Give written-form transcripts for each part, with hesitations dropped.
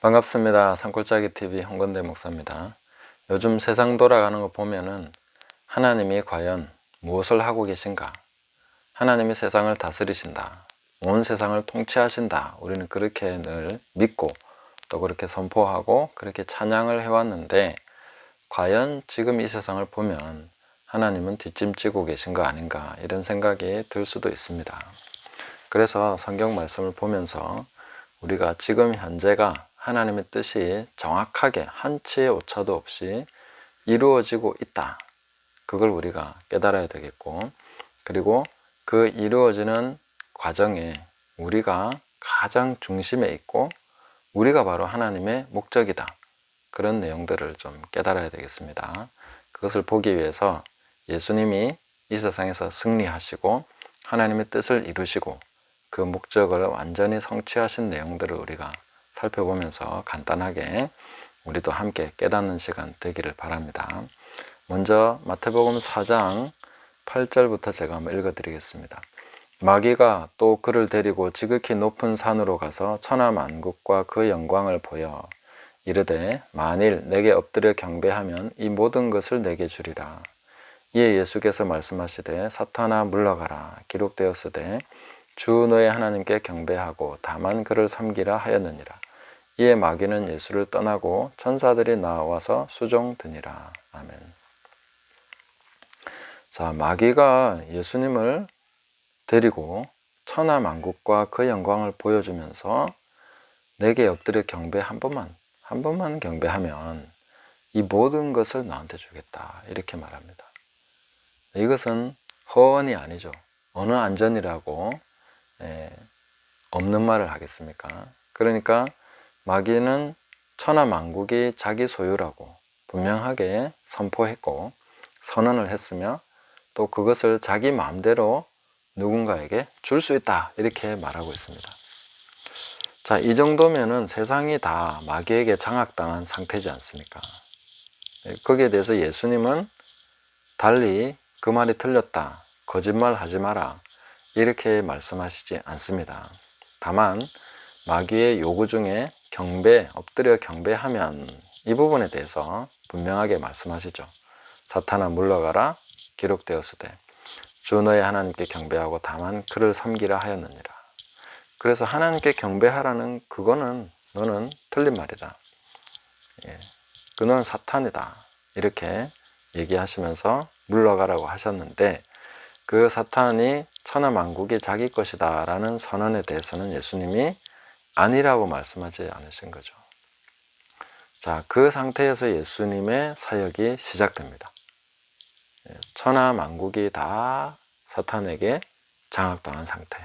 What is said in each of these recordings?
반갑습니다. 산골짜기TV 홍건대 목사입니다. 요즘 세상 돌아가는 거 보면은 하나님이 과연 무엇을 하고 계신가? 하나님이 세상을 다스리신다. 온 세상을 통치하신다. 우리는 그렇게 늘 믿고 또 그렇게 선포하고 그렇게 찬양을 해왔는데, 과연 지금 이 세상을 보면 하나님은 뒷짐지고 계신 거 아닌가, 이런 생각이 들 수도 있습니다. 그래서 성경 말씀을 보면서 우리가 지금 현재가 하나님의 뜻이 정확하게 한치의 오차도 없이 이루어지고 있다, 그걸 우리가 깨달아야 되겠고, 그리고 그 이루어지는 과정에 우리가 가장 중심에 있고 우리가 바로 하나님의 목적이다, 그런 내용들을 좀 깨달아야 되겠습니다. 그것을 보기 위해서 예수님이 이 세상에서 승리하시고 하나님의 뜻을 이루시고 그 목적을 완전히 성취하신 내용들을 우리가 살펴보면서 간단하게 우리도 함께 깨닫는 시간 되기를 바랍니다. 먼저 마태복음 4장 8절부터 제가 한번 읽어드리겠습니다. 마귀가 또 그를 데리고 지극히 높은 산으로 가서 천하만국과 그 영광을 보여 이르되 만일 내게 엎드려 경배하면 이 모든 것을 내게 주리라. 이에 예수께서 말씀하시되 사탄아 물러가라. 기록되었으되 주 너의 하나님께 경배하고 다만 그를 섬기라 하였느니라. 이에 마귀는 예수를 떠나고 천사들이 나와서 수종드니라. 아멘. 자, 마귀가 예수님을 데리고 천하만국과 그 영광을 보여주면서 내게 엎드려 경배 한 번만 경배하면 이 모든 것을 너한테 주겠다, 이렇게 말합니다. 이것은 허언이 아니죠. 어느 안전이라고 없는 말을 하겠습니까? 그러니까 마귀는 천하만국이 자기 소유라고 분명하게 선포했고 선언을 했으며, 또 그것을 자기 마음대로 누군가에게 줄 수 있다, 이렇게 말하고 있습니다. 자, 이 정도면은 세상이 다 마귀에게 장악당한 상태지 않습니까? 거기에 대해서 예수님은 달리 그 말이 틀렸다, 거짓말 하지 마라, 이렇게 말씀하시지 않습니다. 다만 마귀의 요구 중에 엎드려 경배하면, 이 부분에 대해서 분명하게 말씀하시죠. 사탄아 물러가라. 기록되었으되 주 너의 하나님께 경배하고 다만 그를 섬기라 하였느니라. 그래서 하나님께 경배하라는 그거는 너는 틀린 말이다. 그는 사탄이다, 이렇게 얘기하시면서 물러가라고 하셨는데, 그 사탄이 천하만국이 자기 것이다 라는 선언에 대해서는 예수님이 아니라고 말씀하지 않으신 거죠. 자, 그 상태에서 예수님의 사역이 시작됩니다. 천하만국이 다 사탄에게 장악당한 상태.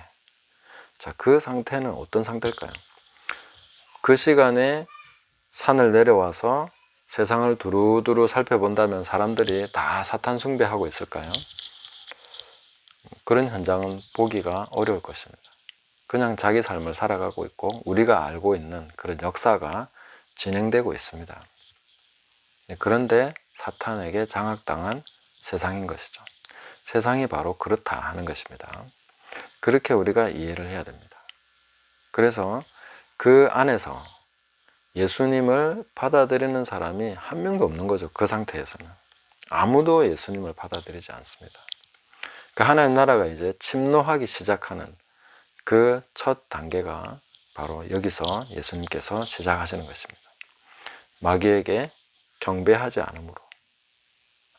자, 그 상태는 어떤 상태일까요? 그 시간에 산을 내려와서 세상을 두루두루 살펴본다면 사람들이 다 사탄 숭배하고 있을까요? 그런 현장은 보기가 어려울 것입니다. 그냥 자기 삶을 살아가고 있고 우리가 알고 있는 그런 역사가 진행되고 있습니다. 그런데 사탄에게 장악당한 세상인 것이죠. 세상이 바로 그렇다 하는 것입니다. 그렇게 우리가 이해를 해야 됩니다. 그래서 그 안에서 예수님을 받아들이는 사람이 한 명도 없는 거죠. 그 상태에서는 아무도 예수님을 받아들이지 않습니다. 그 하나님 나라가 이제 침노하기 시작하는 그 첫 단계가 바로 여기서 예수님께서 시작하시는 것입니다. 마귀에게 경배하지 않으므로,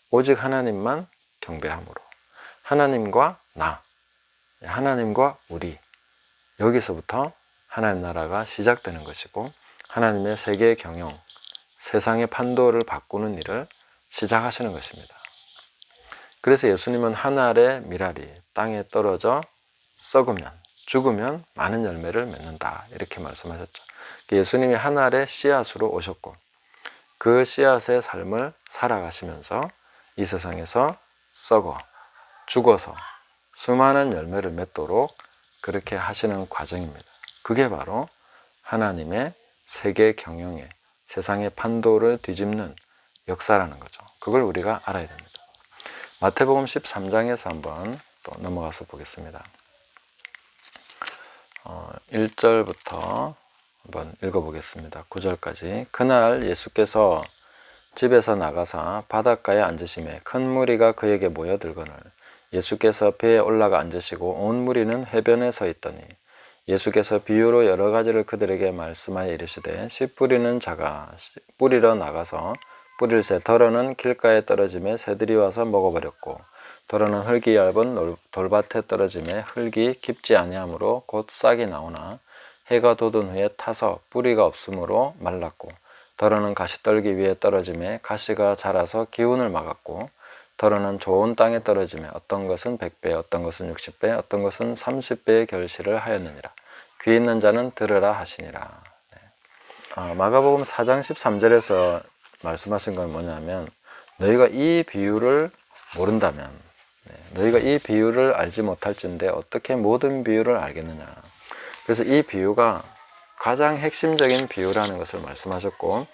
오직 하나님만 경배함으로, 하나님과 나, 하나님과 우리, 여기서부터 하나님 나라가 시작되는 것이고 하나님의 세계 경영, 세상의 판도를 바꾸는 일을 시작하시는 것입니다. 그래서 예수님은 한 알의 밀알이 땅에 떨어져 썩으면, 죽으면 많은 열매를 맺는다, 이렇게 말씀하셨죠. 예수님이 한 알의 씨앗으로 오셨고 그 씨앗의 삶을 살아가시면서 이 세상에서 썩어 죽어서 수많은 열매를 맺도록 그렇게 하시는 과정입니다. 그게 바로 하나님의 세계 경영에, 세상의 판도를 뒤집는 역사라는 거죠. 그걸 우리가 알아야 됩니다. 마태복음 13장에서 한번 또 넘어가서 보겠습니다. 1절부터 한번 읽어보겠습니다. 9절까지. 그날 예수께서 집에서 나가사 바닷가에 앉으심에 큰 무리가 그에게 모여들거늘 예수께서 배에 올라가 앉으시고 온 무리는 해변에 서 있더니 예수께서 비유로 여러 가지를 그들에게 말씀하여 이르시되 씨 뿌리는 자가 뿌리러 나가서 뿌릴새 더러는 길가에 떨어짐에 새들이 와서 먹어버렸고 더러는 흙이 얇은 돌밭에 떨어짐에 흙이 깊지 아니하므로 곧 싹이 나오나 해가 돋은 후에 타서 뿌리가 없으므로 말랐고 더러는 가시떨기 위에 떨어짐에 가시가 자라서 기운을 막았고 더러는 좋은 땅에 떨어짐에 어떤 것은 100배 어떤 것은 60배 어떤 것은 30배의 결실을 하였느니라. 귀 있는 자는 들으라 하시니라. 마가복음 4장 13절에서 말씀하신 건 뭐냐면 너희가 이 비유를 모른다면 너희가 이 비유를 알지 못할진데 어떻게 모든 비유를 알겠느냐. 그래서 이 비유가 가장 핵심적인 비유라는 것을 말씀하셨고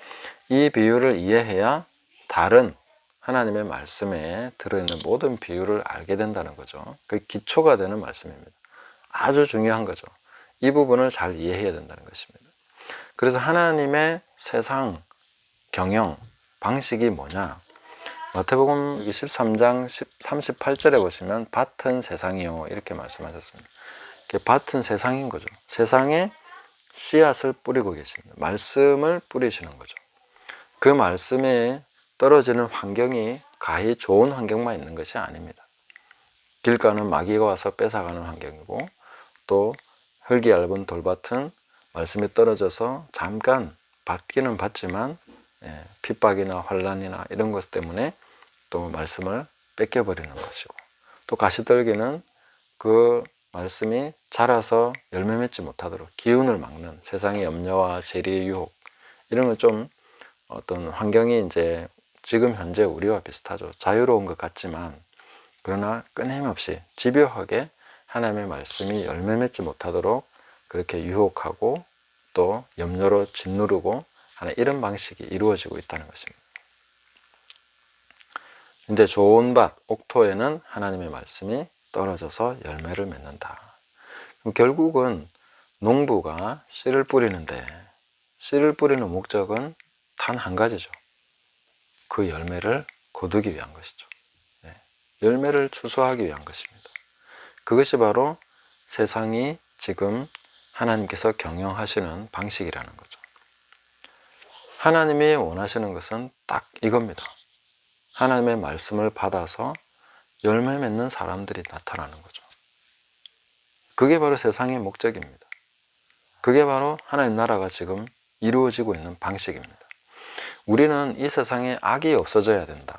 이 비유를 이해해야 다른 하나님의 말씀에 들어있는 모든 비유를 알게 된다는 거죠. 그 기초가 되는 말씀입니다. 아주 중요한 거죠. 이 부분을 잘 이해해야 된다는 것입니다. 그래서 하나님의 세상 경영 방식이 뭐냐. 마태복음 13장 38절에 보시면 밭은 세상이요 이렇게 말씀하셨습니다. 밭은 세상인 거죠. 세상에 씨앗을 뿌리고 계십니다. 말씀을 뿌리시는 거죠. 그 말씀에 떨어지는 환경이 가히 좋은 환경만 있는 것이 아닙니다. 길가는 마귀가 와서 뺏어가는 환경이고 또 흙이 얇은 돌밭은 말씀에 떨어져서 잠깐 받기는 받지만 핍박이나 환난이나 이런 것 때문에 또 말씀을 뺏겨버리는 것이고 또 가시떨기는 그 말씀이 자라서 열매 맺지 못하도록 기운을 막는 세상의 염려와 재리의 유혹 이런 건 좀 어떤 환경이 이제 지금 현재 우리와 비슷하죠. 자유로운 것 같지만 그러나 끊임없이 집요하게 하나님의 말씀이 열매 맺지 못하도록 그렇게 유혹하고 또 염려로 짓누르고 하는 이런 방식이 이루어지고 있다는 것입니다. 이제 좋은 밭, 옥토에는 하나님의 말씀이 떨어져서 열매를 맺는다. 그럼 결국은 농부가 씨를 뿌리는데 씨를 뿌리는 목적은 단 한 가지죠. 그 열매를 거두기 위한 것이죠. 열매를 추수하기 위한 것입니다. 그것이 바로 세상이 지금 하나님께서 경영하시는 방식이라는 거죠. 하나님이 원하시는 것은 딱 이겁니다. 하나님의 말씀을 받아서 열매 맺는 사람들이 나타나는 거죠. 그게 바로 세상의 목적입니다. 그게 바로 하나님 나라가 지금 이루어지고 있는 방식입니다. 우리는 이 세상에 악이 없어져야 된다.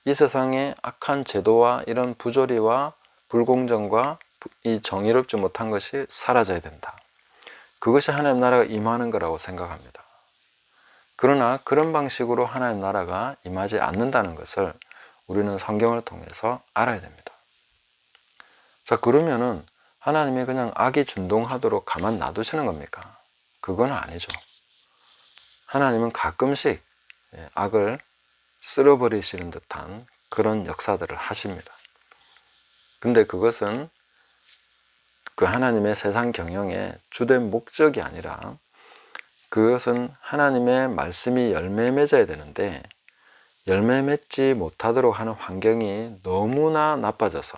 이 세상에 악한 제도와 이런 부조리와 불공정과 이 정의롭지 못한 것이 사라져야 된다. 그것이 하나님 나라가 임하는 거라고 생각합니다. 그러나 그런 방식으로 하나님 나라가 임하지 않는다는 것을 우리는 성경을 통해서 알아야 됩니다. 자, 그러면은 하나님이 그냥 악이 준동하도록 가만 놔두시는 겁니까? 그건 아니죠. 하나님은 가끔씩 악을 쓸어버리시는 듯한 그런 역사들을 하십니다. 근데 그것은 그 하나님의 세상 경영의 주된 목적이 아니라 그것은 하나님의 말씀이 열매 맺어야 되는데 열매 맺지 못하도록 하는 환경이 너무나 나빠져서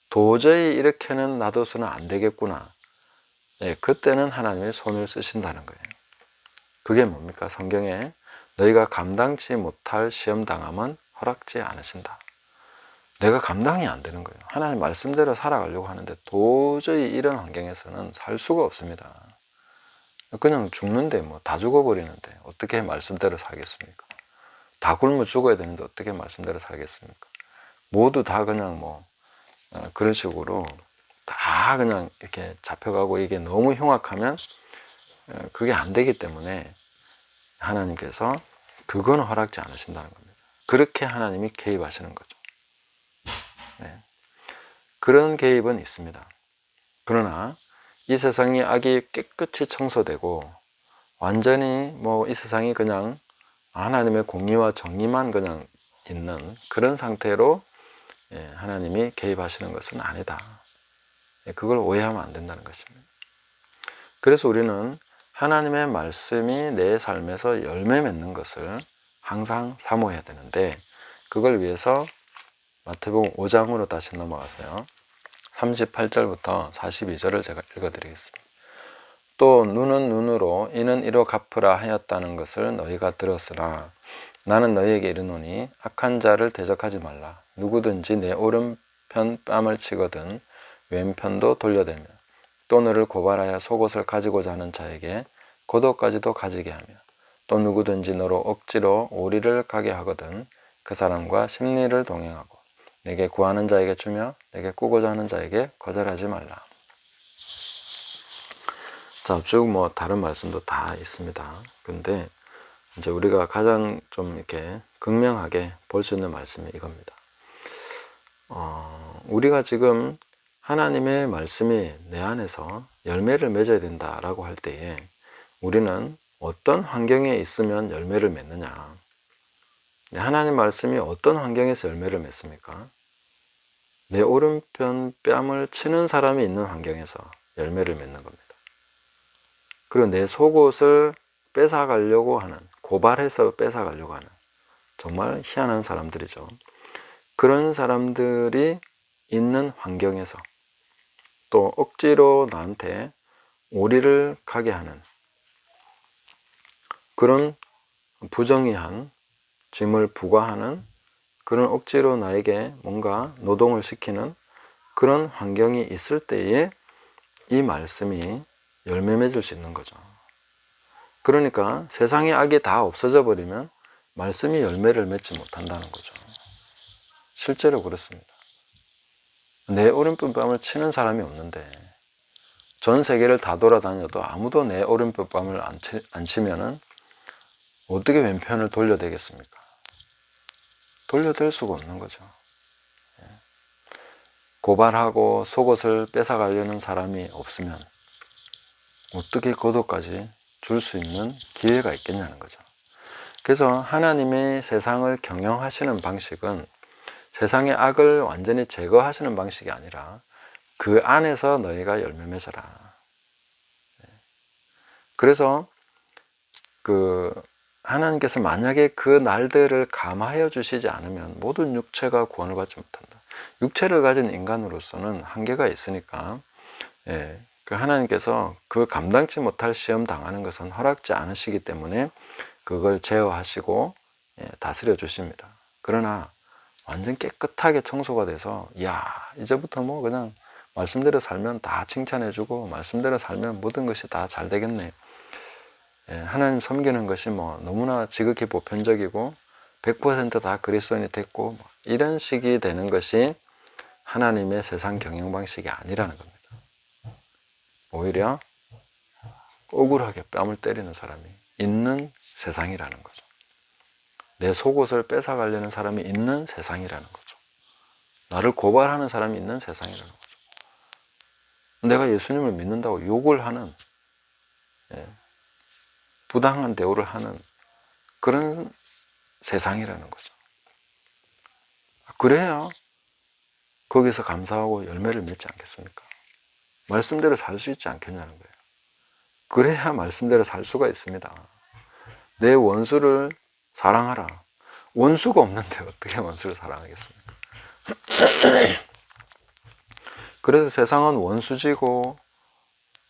도저히 이렇게는 놔둬서는 안 되겠구나. 그때는 하나님의 손을 쓰신다는 거예요. 그게 뭡니까? 성경에 너희가 감당치 못할 시험당함은 허락지 않으신다. 내가 감당이 안 되는 거예요. 하나님 말씀대로 살아가려고 하는데 도저히 이런 환경에서는 살 수가 없습니다. 그냥 죽는데 뭐 다 죽어버리는데 어떻게 말씀대로 살겠습니까? 다 굶어 죽어야 되는데 어떻게 말씀대로 살겠습니까? 모두 다 그냥 뭐 그런 식으로 다 그냥 이렇게 잡혀가고 이게 너무 흉악하면 그게 안 되기 때문에 하나님께서 그건 허락지 않으신다는 겁니다. 그렇게 하나님이 개입하시는 거죠. 그런 개입은 있습니다. 그러나 이 세상이 악이 깨끗이 청소되고 완전히 뭐 이 세상이 그냥 하나님의 공의와 정의만 그냥 있는 그런 상태로 하나님이 개입하시는 것은 아니다. 그걸 오해하면 안 된다는 것입니다. 그래서 우리는 하나님의 말씀이 내 삶에서 열매 맺는 것을 항상 사모해야 되는데, 그걸 위해서 마태복음 5장으로 다시 넘어가세요. 38절부터 42절을 제가 읽어드리겠습니다. 또 눈은 눈으로 이는 이로 갚으라 하였다는 것을 너희가 들었으나 나는 너희에게 이르노니 악한 자를 대적하지 말라. 누구든지 내 오른편 뺨을 치거든 왼편도 돌려대며 또 너를 고발하여 속옷을 가지고자 하는 자에게 고도까지도 가지게 하며 또 누구든지 너로 억지로 오리를 가게 하거든 그 사람과 심리를 동행하고 내게 구하는 자에게 주며 내게 꾸고자 하는 자에게 거절하지 말라. 자, 쭉 다른 말씀도 다 있습니다. 근데 이제 우리가 가장 좀 이렇게 극명하게 볼 수 있는 말씀이 이겁니다. 우리가 지금 하나님의 말씀이 내 안에서 열매를 맺어야 된다라고 할 때에 우리는 어떤 환경에 있으면 열매를 맺느냐? 하나님 말씀이 어떤 환경에서 열매를 맺습니까? 내 오른편 뺨을 치는 사람이 있는 환경에서 열매를 맺는 겁니다. 그리고 내 속옷을 뺏어가려고 하는, 고발해서 뺏어가려고 하는 정말 희한한 사람들이죠. 그런 사람들이 있는 환경에서 또 억지로 나한테 오리를 가게 하는 그런 부정의한 짐을 부과하는 그런 억지로 나에게 뭔가 노동을 시키는 그런 환경이 있을 때에 이 말씀이 열매 맺을 수 있는 거죠. 그러니까 세상의 악이 다 없어져 버리면 말씀이 열매를 맺지 못한다는 거죠. 실제로 그렇습니다. 내 오른편 뺨을 치는 사람이 없는데 전 세계를 다 돌아다녀도 아무도 내 오른편 뺨을 안 치면은 어떻게 왼편을 돌려대겠습니까? 돌려댈 수가 없는 거죠. 고발하고 속옷을 뺏어가려는 사람이 없으면 어떻게 고도까지 줄 수 있는 기회가 있겠냐는 거죠. 그래서 하나님의 세상을 경영하시는 방식은 세상의 악을 완전히 제거하시는 방식이 아니라 그 안에서 너희가 열매 맺어라. 그래서 하나님께서 만약에 그 날들을 감화하여 주시지 않으면 모든 육체가 구원을 받지 못한다. 육체를 가진 인간으로서는 한계가 있으니까 하나님께서 그 감당치 못할 시험 당하는 것은 허락지 않으시기 때문에 그걸 제어하시고 다스려 주십니다. 그러나 완전 깨끗하게 청소가 돼서 이제부터 그냥 말씀대로 살면 다 칭찬해 주고 말씀대로 살면 모든 것이 다 잘 되겠네. 하나님 섬기는 것이 너무나 지극히 보편적이고 100% 다 그리스도인이 됐고 이런 식이 되는 것이 하나님의 세상 경영 방식이 아니라는 겁니다. 오히려 억울하게 뺨을 때리는 사람이 있는 세상이라는 거죠. 내 속옷을 뺏어가려는 사람이 있는 세상이라는 거죠. 나를 고발하는 사람이 있는 세상이라는 거죠. 내가 예수님을 믿는다고 욕을 하는 부당한 대우를 하는 그런 세상이라는 거죠. 그래야 거기서 감사하고 열매를 맺지 않겠습니까? 말씀대로 살 수 있지 않겠냐는 거예요. 그래야 말씀대로 살 수가 있습니다. 내 원수를 사랑하라. 원수가 없는데 어떻게 원수를 사랑하겠습니까? 그래서 세상은 원수지고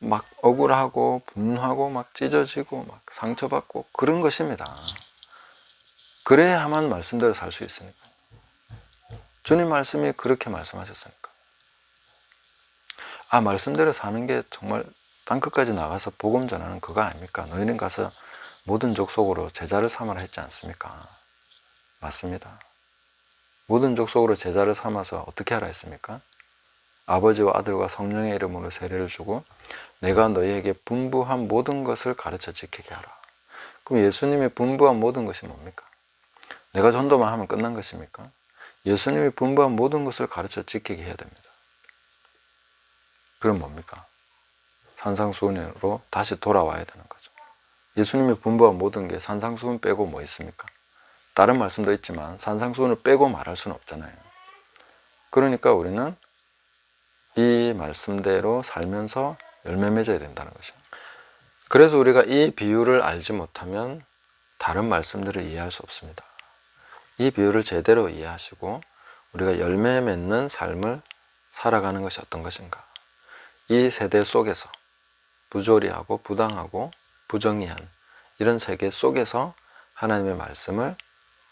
막 억울하고 분노하고 막 찢어지고 막 상처받고 그런 것입니다. 그래야만 말씀대로 살 수 있으니까. 주님 말씀이 그렇게 말씀하셨으니까. 말씀대로 사는 게 정말 땅끝까지 나가서 복음 전하는 그거 아닙니까? 너희는 가서 모든 족속으로 제자를 삼으라 했지 않습니까? 맞습니다. 모든 족속으로 제자를 삼아서 어떻게 하라 했습니까? 아버지와 아들과 성령의 이름으로 세례를 주고 내가 너희에게 분부한 모든 것을 가르쳐 지키게 하라. 그럼 예수님이 분부한 모든 것이 뭡니까? 내가 전도만 하면 끝난 것입니까? 예수님이 분부한 모든 것을 가르쳐 지키게 해야 됩니다. 그럼 뭡니까? 산상수훈으로 다시 돌아와야 되는 거죠. 예수님이 분부한 모든 게 산상수훈 빼고 뭐 있습니까? 다른 말씀도 있지만 산상수훈을 빼고 말할 수는 없잖아요. 그러니까 우리는 이 말씀대로 살면서 열매 맺어야 된다는 것입니다. 그래서 우리가 이 비유를 알지 못하면 다른 말씀들을 이해할 수 없습니다. 이 비유를 제대로 이해하시고 우리가 열매 맺는 삶을 살아가는 것이 어떤 것인가. 이 세대 속에서 부조리하고 부당하고 부정의한 이런 세계 속에서 하나님의 말씀을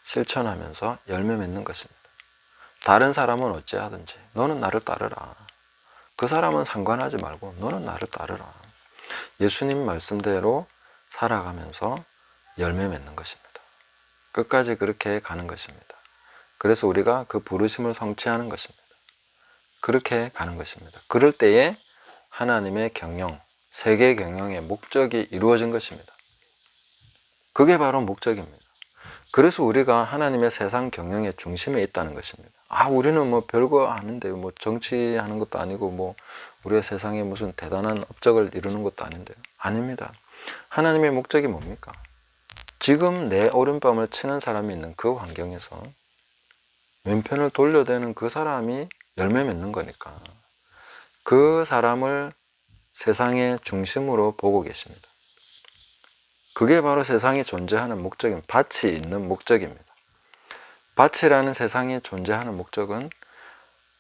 실천하면서 열매 맺는 것입니다. 다른 사람은 어찌하든지 너는 나를 따르라. 그 사람은 상관하지 말고 너는 나를 따르라. 예수님 말씀대로 살아가면서 열매 맺는 것입니다. 끝까지 그렇게 가는 것입니다. 그래서 우리가 그 부르심을 성취하는 것입니다. 그렇게 가는 것입니다. 그럴 때에 하나님의 경영, 세계 경영의 목적이 이루어진 것입니다. 그게 바로 목적입니다. 그래서 우리가 하나님의 세상 경영의 중심에 있다는 것입니다. 우리는 뭐 별거 아닌데, 뭐 정치하는 것도 아니고, 뭐 우리가 세상에 무슨 대단한 업적을 이루는 것도 아닌데요. 아닙니다. 하나님의 목적이 뭡니까? 지금 내 오른밤을 치는 사람이 있는 그 환경에서 왼편을 돌려대는 그 사람이 열매 맺는 거니까 그 사람을 세상의 중심으로 보고 계십니다. 그게 바로 세상이 존재하는 목적인, 밭이 있는 목적입니다. 밭이라는 세상이 존재하는 목적은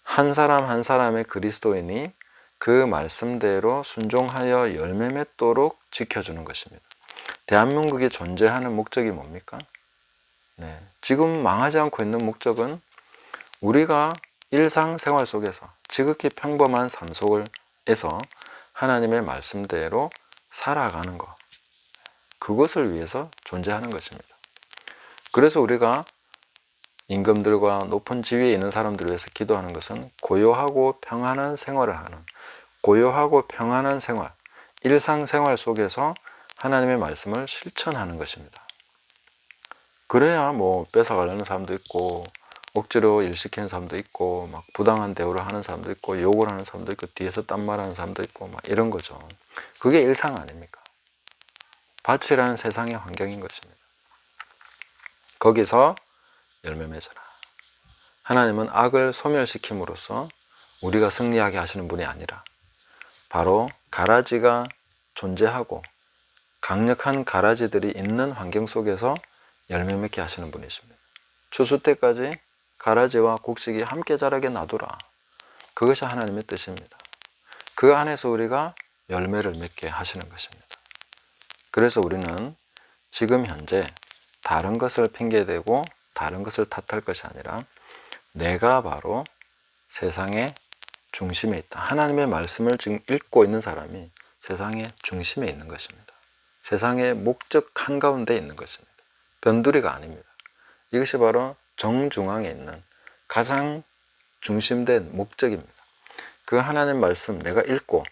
한 사람 한 사람의 그리스도인이 그 말씀대로 순종하여 열매 맺도록 지켜주는 것입니다. 대한민국이 존재하는 목적이 뭡니까? 지금 망하지 않고 있는 목적은 우리가 일상생활 속에서 지극히 평범한 삶 속에서 하나님의 말씀대로 살아가는 것, 그것을 위해서 존재하는 것입니다. 그래서 우리가 임금들과 높은 지위에 있는 사람들을 위해서 기도하는 것은 고요하고 평안한 생활을 하는, 고요하고 평안한 생활, 일상생활 속에서 하나님의 말씀을 실천하는 것입니다. 그래야 뭐 뺏어가려는 사람도 있고 억지로 일시키는 사람도 있고 막 부당한 대우를 하는 사람도 있고 욕을 하는 사람도 있고 뒤에서 딴말하는 사람도 있고 막 이런 거죠. 그게 일상 아닙니까? 밭이라는 세상의 환경인 것입니다. 거기서 열매 맺어라. 하나님은 악을 소멸시킴으로써 우리가 승리하게 하시는 분이 아니라 바로 가라지가 존재하고 강력한 가라지들이 있는 환경 속에서 열매 맺게 하시는 분이십니다. 추수 때까지 가라지와 곡식이 함께 자라게 놔두라. 그것이 하나님의 뜻입니다. 그 안에서 우리가 열매를 맺게 하시는 것입니다. 그래서 우리는 지금 현재 다른 것을 핑계대고 다른 것을 탓할 것이 아니라 내가 바로 세상의 중심에 있다. 하나님의 말씀을 지금 읽고 있는 사람이 세상의 중심에 있는 것입니다. 세상의 목적 한가운데 있는 것입니다. 변두리가 아닙니다. 이것이 바로 정중앙에 있는 가장 중심된 목적입니다. 그 하나님 말씀 내가 읽고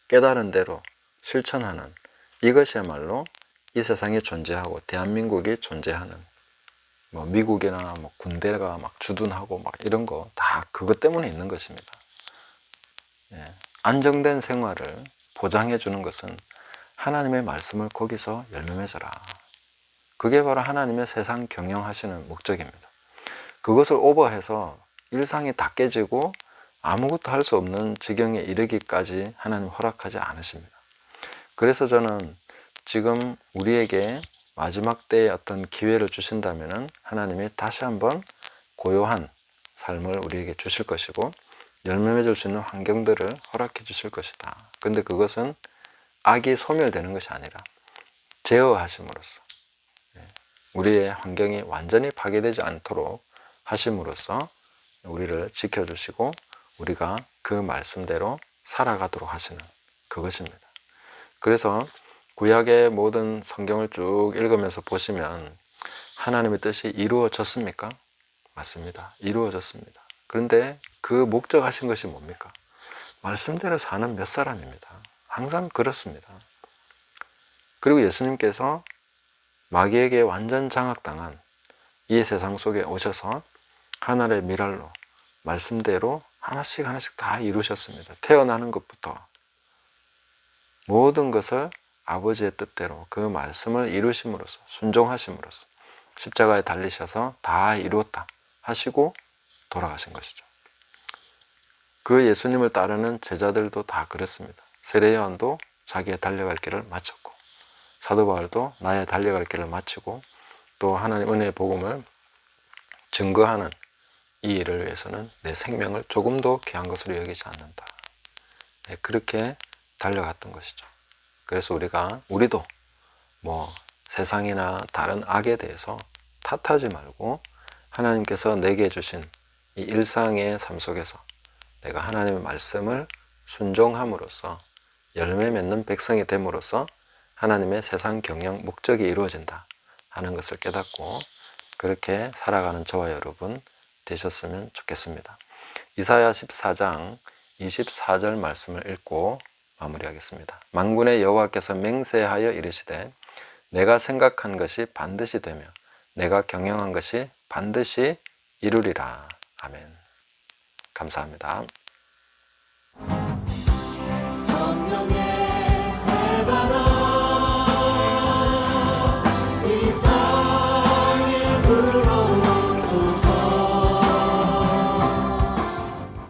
깨달은 대로 실천하는 이것이야말로 이 세상에 존재하고 대한민국이 존재하는 뭐 미국이나 뭐 군대가 막 주둔하고 막 이런 거 다 그것 때문에 있는 것입니다. 안정된 생활을 보장해 주는 것은 하나님의 말씀을 거기서 열매 맺어라. 그게 바로 하나님의 세상 경영하시는 목적입니다. 그것을 오버해서 일상이 다 깨지고 아무것도 할 수 없는 지경에 이르기까지 하나님 허락하지 않으십니다. 그래서 저는 지금 우리에게 마지막 때에 어떤 기회를 주신다면 하나님이 다시 한번 고요한 삶을 우리에게 주실 것이고 열매 맺을 수 있는 환경들을 허락해 주실 것이다. 근데 그것은 악이 소멸되는 것이 아니라 제어하심으로써 우리의 환경이 완전히 파괴되지 않도록 하심으로써 우리를 지켜주시고 우리가 그 말씀대로 살아가도록 하시는 그것입니다. 그래서 구약의 모든 성경을 쭉 읽으면서 보시면 하나님의 뜻이 이루어졌습니까? 맞습니다. 이루어졌습니다. 그런데 그 목적하신 것이 뭡니까? 말씀대로 사는 몇 사람입니다. 항상 그렇습니다. 그리고 예수님께서 마귀에게 완전 장악당한 이 세상 속에 오셔서 하늘의 미랄로 말씀대로 하나씩 하나씩 다 이루셨습니다. 태어나는 것부터 모든 것을 아버지의 뜻대로 그 말씀을 이루심으로써 순종하심으로써 십자가에 달리셔서 다 이루었다 하시고 돌아가신 것이죠. 그 예수님을 따르는 제자들도 다 그랬습니다. 세례요한도 자기의 달려갈 길을 마쳤고 사도 바울도 나의 달려갈 길을 마치고 또 하나님 은혜의 복음을 증거하는 이 일을 위해서는 내 생명을 조금도 귀한 것으로 여기지 않는다. 네, 그렇게 달려갔던 것이죠. 그래서 우리도 뭐 세상이나 다른 악에 대해서 탓하지 말고 하나님께서 내게 주신 이 일상의 삶 속에서 내가 하나님의 말씀을 순종함으로써 열매 맺는 백성이 됨으로써 하나님의 세상 경영 목적이 이루어진다 하는 것을 깨닫고 그렇게 살아가는 저와 여러분 되셨으면 좋겠습니다. 이사야 14장 24절 말씀을 읽고 마무리하겠습니다. 만군의 여호와께서 맹세하여 이르시되 내가 생각한 것이 반드시 되며 내가 경영한 것이 반드시 이루리라. 아멘. 감사합니다.